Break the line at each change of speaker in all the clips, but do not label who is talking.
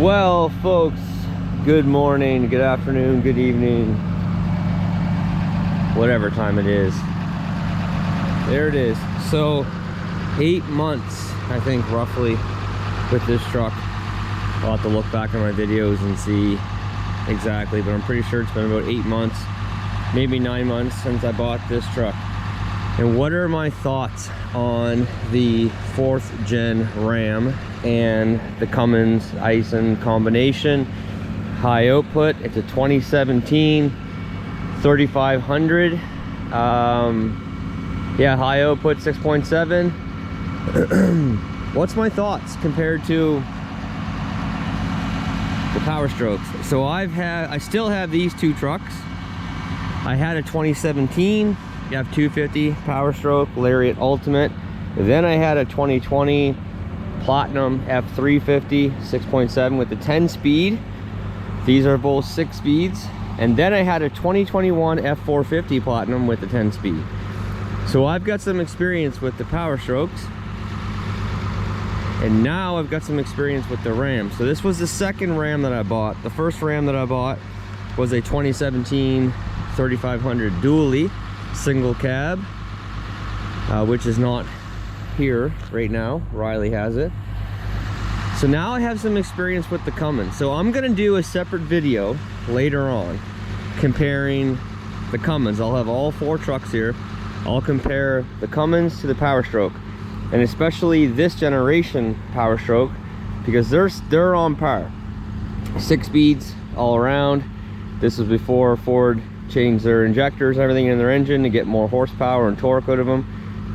Well, folks, good morning, good afternoon, good evening, whatever time it is. There it is. So 8 months, I think, roughly, with this truck. I'll have to look back on my videos and see exactly, but I'm pretty sure it's been about 8 months, maybe 9 months since I bought this truck. And what are my thoughts on the 4th gen Ram and the Cummins Ison combination? High output, it's a 2017 3500. Yeah, high output 6.7. What's my thoughts compared to the Power Strokes? So I still have these two trucks. I had a 2017 F250 Power Stroke Lariat Ultimate. Then I had a 2020 Platinum F350 6.7 with the 10 speed. These are both 6 speeds. And then I had a 2021 F450 Platinum with the 10 speed. So I've got some experience with the Power Strokes, and now I've got some experience with the Ram. So this was the second Ram that I bought. The first Ram that I bought was a 2017 3500 dually single cab, which is not here right now. Riley has it. So now I have some experience with the Cummins. So I'm gonna do a separate video later on comparing the Cummins. I'll have all 4 trucks here. I'll compare the Cummins to the Power Stroke, and especially this generation Power Stroke, because they're on par. 6 speeds all around. This was before Ford changed their injectors and everything in their engine to get more horsepower and torque out of them.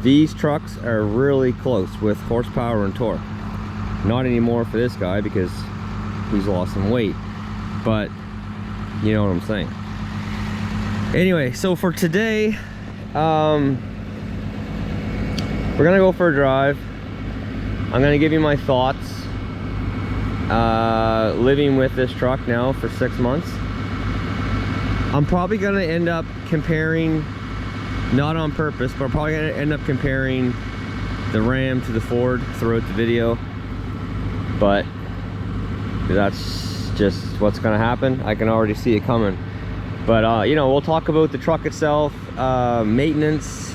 These trucks are really close with horsepower and torque. Not anymore for this guy because he's lost some weight, but you know what I'm saying. Anyway, so for today, we're gonna go for a drive. I'm gonna give you my thoughts living with this truck now for 6 months. I'm probably gonna end up comparing, not on purpose, but I'm probably gonna end up comparing the Ram to the Ford throughout the video. But that's just what's gonna happen. I can already see it coming. But you know, we'll talk about the truck itself, maintenance,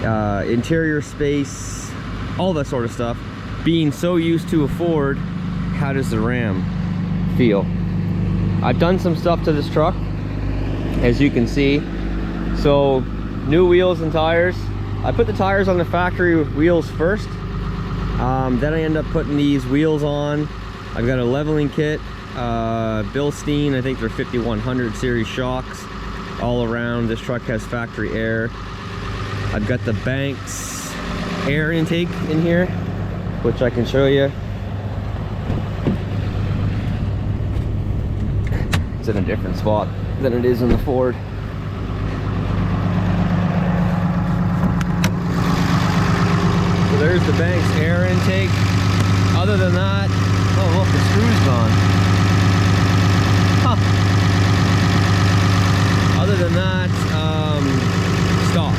interior space, all that sort of stuff. Being so used to a Ford, how does the Ram feel? I've done some stuff to this truck, as you can see. So new wheels and tires. I put the tires on the factory wheels first. Then I end up putting these wheels on. I've got a leveling kit, Bilstein, I think they're 5100 series shocks all around. This truck has factory air. I've got the Banks air intake in here, which I can show you. It's in a different spot than it is in the Ford. So there's the Banks air intake. Other than that, oh look, the screw's gone. Huh. Other than that, stock.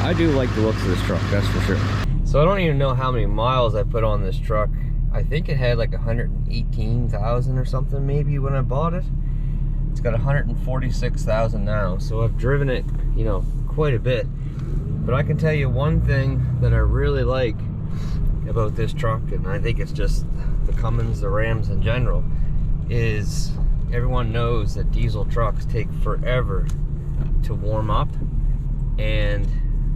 I do like the looks of this truck, that's for sure. So I don't even know how many miles I put on this truck. I think it had like 118,000 or something maybe when I bought it. It's got 146,000 now, so I've driven it, you know, quite a bit. But I can tell you one thing that I really like about this truck, and I think it's just the Cummins, the Rams in general, is everyone knows that diesel trucks take forever to warm up, and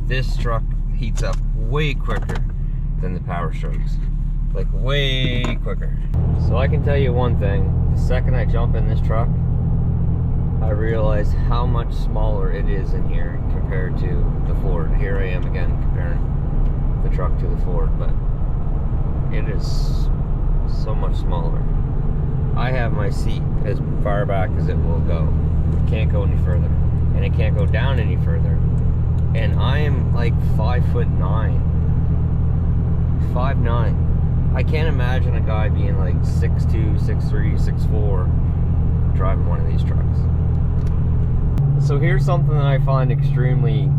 this truck heats up way quicker than the Power Strokes. Like way quicker. So I can tell you one thing, the second I jump in this truck, I realize how much smaller it is in here compared to the Ford. Here I am again comparing the truck to the Ford, but it is so much smaller. I have my seat as far back as it will go. It can't go any further, and it can't go down any further. And I am like 5'9". 5'9". I can't imagine a guy being like 6'2", 6'3", 6'4", driving one of these trucks. So here's something that I find extremely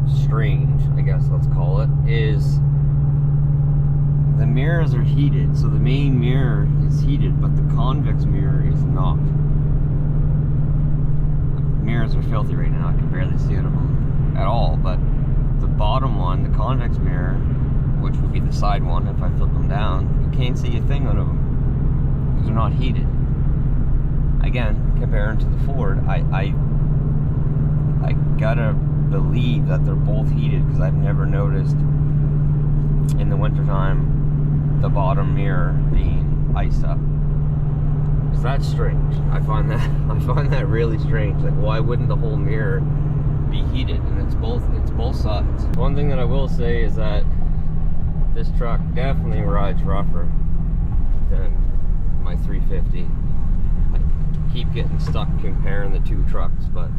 strange, I guess let's call it, is the mirrors are heated. So the main mirror is heated, but the convex mirror is not. The mirrors are filthy right now. I can barely see out of them at all, but the bottom one, the convex mirror, which would be the side one if I flip them down, you can't see a thing out of them because they're not heated. Again, comparing to the Ford, I gotta believe that they're both heated, because I've never noticed in the wintertime the bottom mirror being iced up. So that's strange. I find that really strange. Like, why wouldn't the whole mirror be heated? And it's both sides. One thing that I will say is that this truck definitely rides rougher than my 350. I keep getting stuck comparing the two trucks, but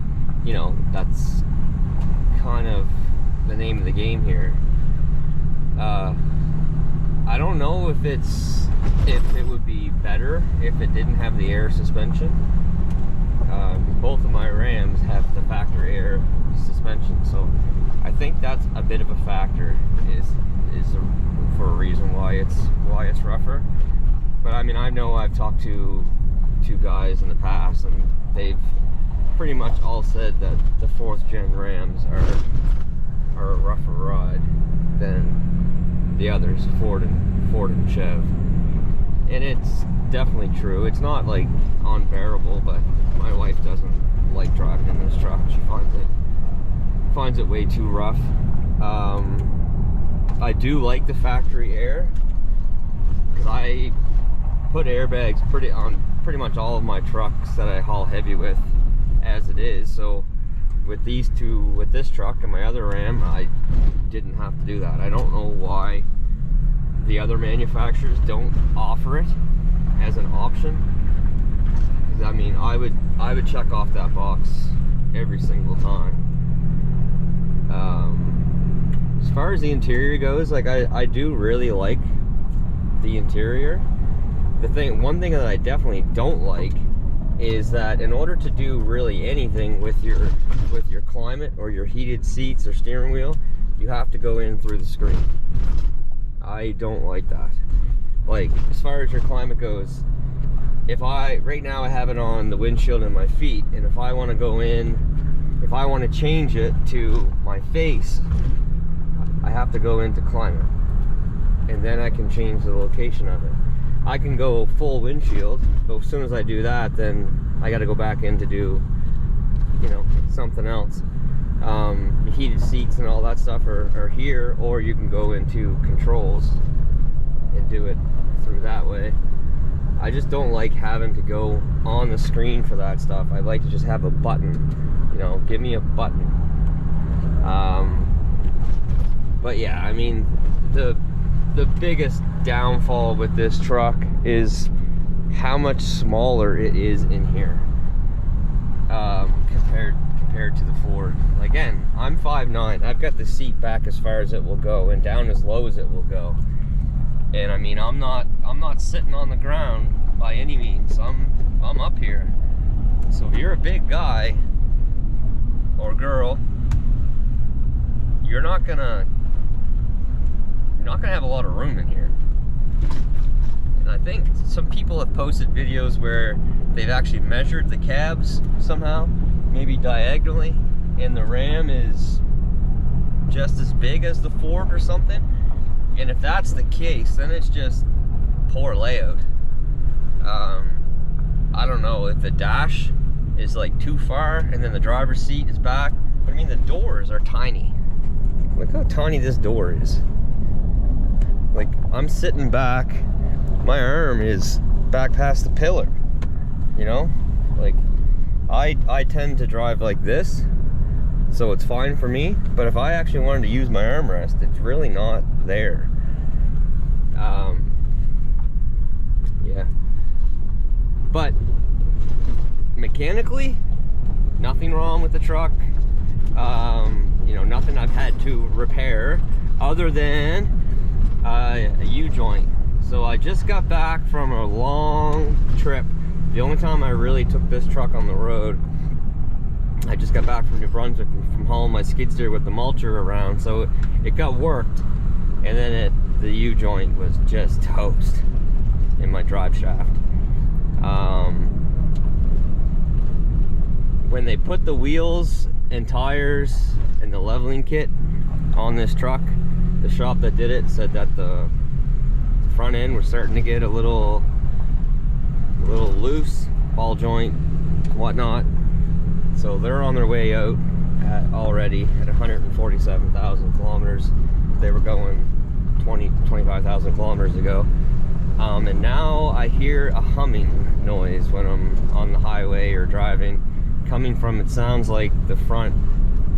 you know, that's kind of the name of the game here. I don't know if it would be better if it didn't have the air suspension. Both of my Rams have the factory air suspension, so I think that's a bit of a factor, for a reason why it's rougher. But I mean, I know I've talked to two guys in the past, and they've pretty much all said that the 4th gen Rams are a rougher ride than the others, Ford and Chev. And it's definitely true. It's not like unbearable, but my wife doesn't like driving in this truck. She finds it way too rough. I do like the factory air, because I put airbags on pretty much all of my trucks that I haul heavy with as it is. So with this truck and my other Ram, I didn't have to do that. I don't know why the other manufacturers don't offer it as an option, because I mean, I would check off that box every single time. As far as the interior goes, like, I do really like the interior. One thing that I definitely don't like is that in order to do really anything with your climate or your heated seats or steering wheel, you have to go in through the screen. I don't like that. Like, as far as your climate goes, right now I have it on the windshield and my feet, and if I want to go in, if I want to change it to my face, I have to go into climate, and then I can change the location of it. I can go full windshield, but as soon as I do that, then I got to go back in to do, you know, something else. The heated seats and all that stuff are here, or you can go into controls and do it through that way. I just don't like having to go on the screen for that stuff. I like to just have a button, you know, give me a button. But yeah, I mean, the biggest downfall with this truck is how much smaller it is in here compared to the Ford. Again, I'm 5'9". I've got the seat back as far as it will go and down as low as it will go. And I mean, I'm not sitting on the ground by any means. I'm up here. So if you're a big guy or girl, you're not gonna have a lot of room in here. And I think some people have posted videos where they've actually measured the cabs somehow, maybe diagonally, and the Ram is just as big as the Ford or something. And if that's the case, then it's just poor layout. I don't know if the dash is like too far and then the driver's seat is back. But I mean, the doors are tiny. Look how tiny this door is. Like, I'm sitting back, my arm is back past the pillar, you know? Like, I tend to drive like this, so it's fine for me. But if I actually wanted to use my armrest, it's really not there. Yeah. But mechanically, nothing wrong with the truck. You know, nothing I've had to repair other than a U-joint. So I just got back from a long trip. The only time I really took this truck on the road I just got back from New Brunswick from hauling my skid steer with the mulcher around, so it got worked, and then the U-joint was just toast in my drive shaft. When they put the wheels and tires and the leveling kit on this truck, the shop that did it said that the front end was starting to get a little loose, ball joint, whatnot. So they're on their way out already at 147,000 kilometers. They were going 25,000 kilometers ago. And now I hear a humming noise when I'm on the highway or driving, coming from, it sounds like the front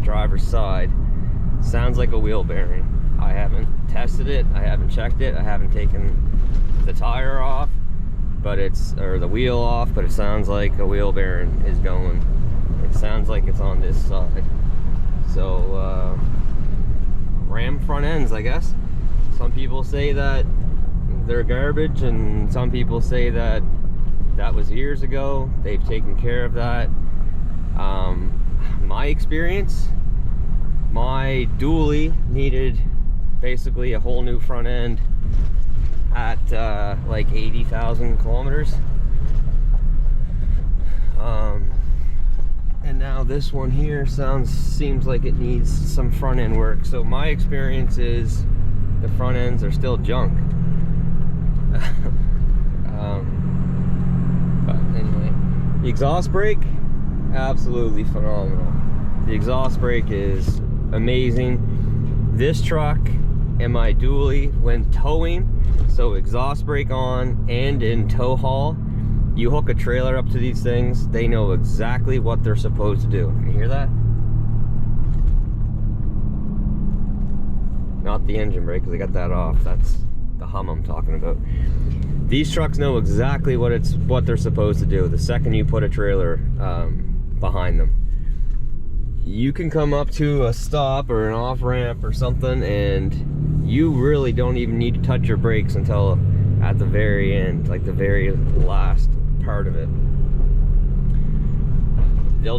driver's side. Sounds like a wheel bearing. I haven't tested it, I haven't checked it, I haven't taken the tire off, but or the wheel off, but it sounds like a wheel bearing is going. It sounds like it's on this side. So Ram front ends, I guess. Some people say that they're garbage, and some people say that that was years ago. They've taken care of that. My experience, my dually needed basically a whole new front end at like 80,000 kilometers. And now this one here seems like it needs some front end work. So my experience is the front ends are still junk. But anyway, the exhaust brake, absolutely phenomenal. The exhaust brake is amazing. This truck and my dually, when towing, so exhaust brake on and in tow haul, you hook a trailer up to these things, they know exactly what they're supposed to do. Can you hear that? Not the engine brake, because I got that off. That's the hum I'm talking about. These trucks know exactly what they're supposed to do the second you put a trailer behind them. You can come up to a stop or an off ramp or something, and you really don't even need to touch your brakes until at the very end, like the very last part of it. It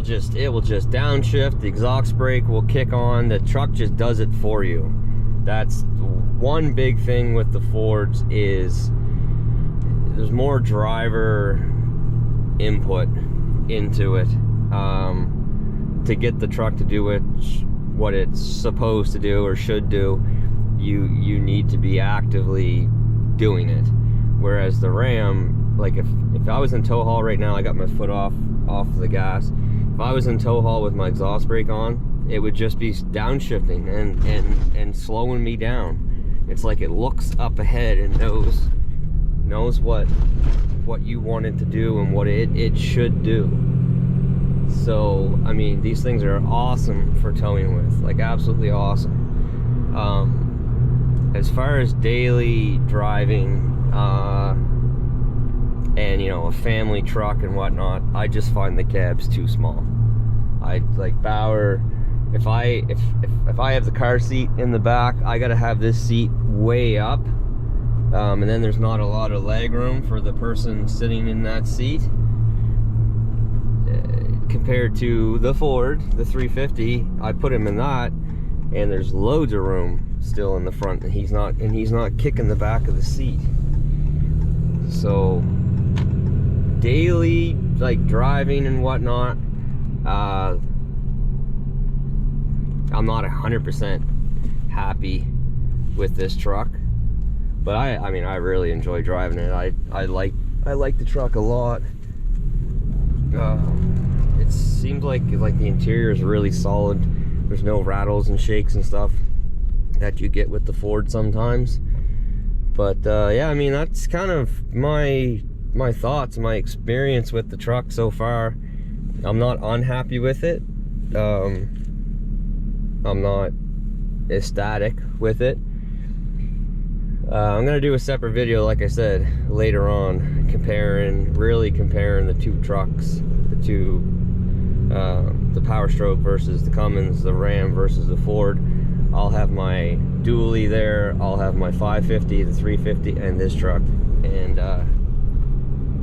will just downshift, the exhaust brake will kick on, the truck just does it for you. That's one big thing with the Fords, is there's more driver input into it to get the truck to do what it's supposed to do or should do. You need to be actively doing it. Whereas the Ram, like if I was in tow haul right now, I got my foot off the gas. If I was in tow haul with my exhaust brake on, it would just be downshifting and slowing me down. It's like it looks up ahead and knows what you want it to do and what it should do. So I mean, these things are awesome for towing with, like absolutely awesome. As far as daily driving and you know, a family truck and whatnot, I just find the cabs too small. I like Bauer. If I have the car seat in the back, I gotta have this seat way up, and then there's not a lot of leg room for the person sitting in that seat. Compared to the Ford, the 350, I put him in that, and there's loads of room still in the front, and he's not kicking the back of the seat. So daily, like driving and whatnot, I'm not 100% happy with this truck, but I mean I really enjoy driving it. I like the truck a lot. It seems like the interior is really solid. There's no rattles and shakes and stuff that you get with the Ford sometimes. But yeah, I mean, that's kind of my thoughts, my experience with the truck so far. I'm not unhappy with it. I'm not ecstatic with it. I'm gonna do a separate video, like I said, later on, really comparing the two trucks, the Power Stroke versus the Cummins, the Ram versus the Ford. I'll have my dually there, I'll have my 550, the 350, and this truck, and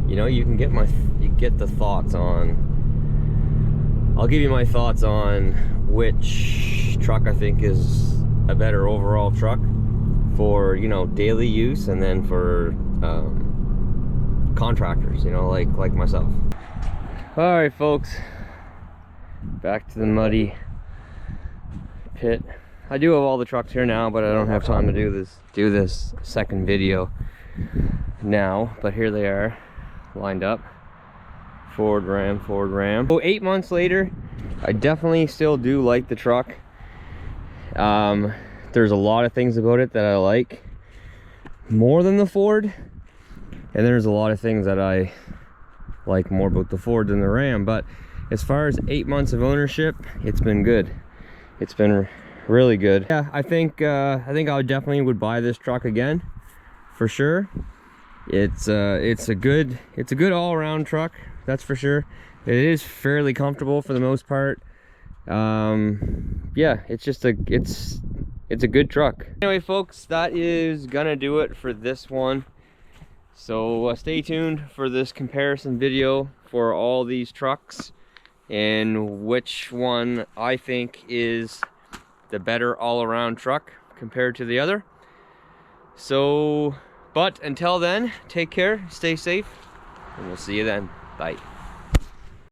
you know, you can get the thoughts on I'll give you my thoughts on which truck I think is a better overall truck for, you know, daily use, and then for contractors, you know, like myself. All right, folks, back to the muddy pit. I do have all the trucks here now, but I don't have time to do this second video now. But here they are, lined up. Ford Ram, Ford Ram. So 8 months later, I definitely still do like the truck. There's a lot of things about it that I like more than the Ford, and there's a lot of things that I like more about the Ford than the Ram. But as far as 8 months of ownership, it's been good. It's been really good. Yeah, I think I definitely would buy this truck again, for sure. It's a good all-around truck, that's for sure. It is fairly comfortable for the most part. Yeah, it's a good truck. Anyway, folks, that is gonna do it for this one. So stay tuned for this comparison video for all these trucks and which one I think is the better all-around truck compared to the other. So, but until then, take care, stay safe, and we'll see you then. Bye.